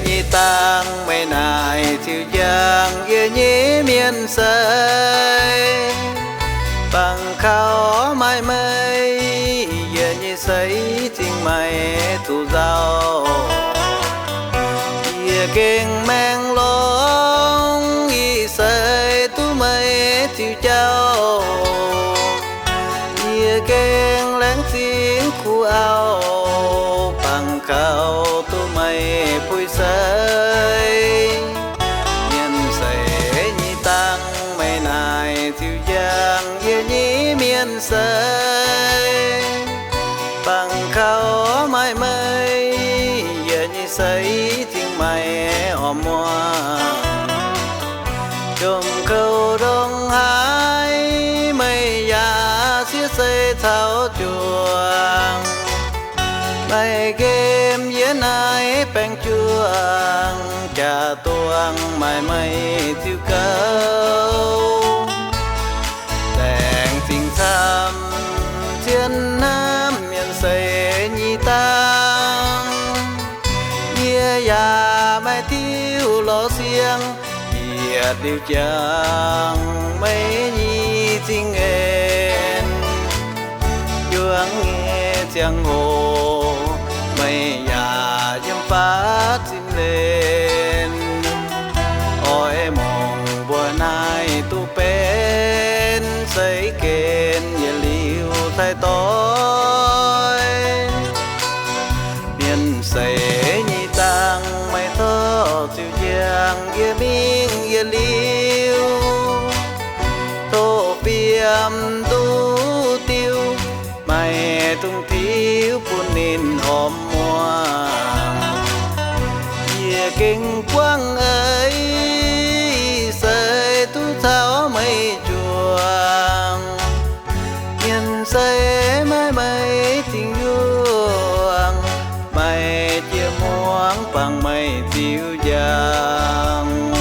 nhị tang mây nài chiều giang ye nhí miên say bằng khao mai mây ye nhí say chính mày thu giao ye kinh mang long y say tu mây chiều trao ye kinh láng tiếng khu ao bằng khao tu mây vui say nhân say nhị tăng mây nài thiêu giang ye nhí miên say bằng khao mai mây ye nhí say tiếng mây ôm hoa chôm câu đông hải mây già xía xây thảo chuồng mây game với ai bèn chuông trà tuang mây mây thiêu câu đèn tình thắm thiên nam miền xây nhị tăng nhia già mây thiêu lò xiang địa điều chang mấy nhi tình em chuang nghe giang hồ mây già dâm phát chim lên ôi mong bữa nay tu bên xây kênh ye liu thay tối miền xây nhị tăng mây thơ chiều giang ye miên ye liu tô biam tu tiêu mày tung thiếu buồn nên ôm mua ye kinh quang ấy xây tu tháo mây chuông nhân xây mãi mây tình yêu mày chia muang bằng mây tiêu giang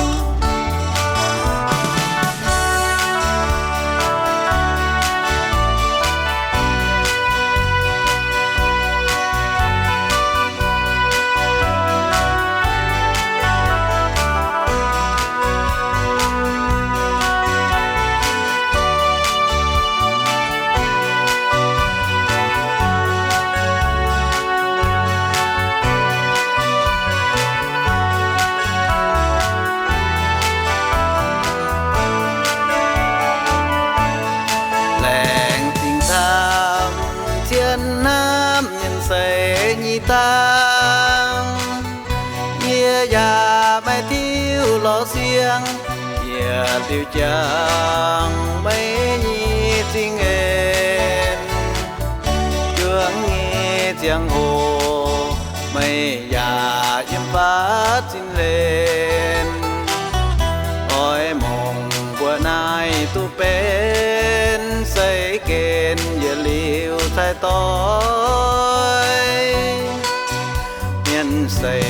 nam nhân xây nhị tăng nhia già mây thiêu lò xiang nhia tiêu chang mấy nhi tình em chuang nghe giang hồ mây già yếm phát chinh lên ôi mong bữa nay tu bên xây kênh ye liu thay tối nhân xây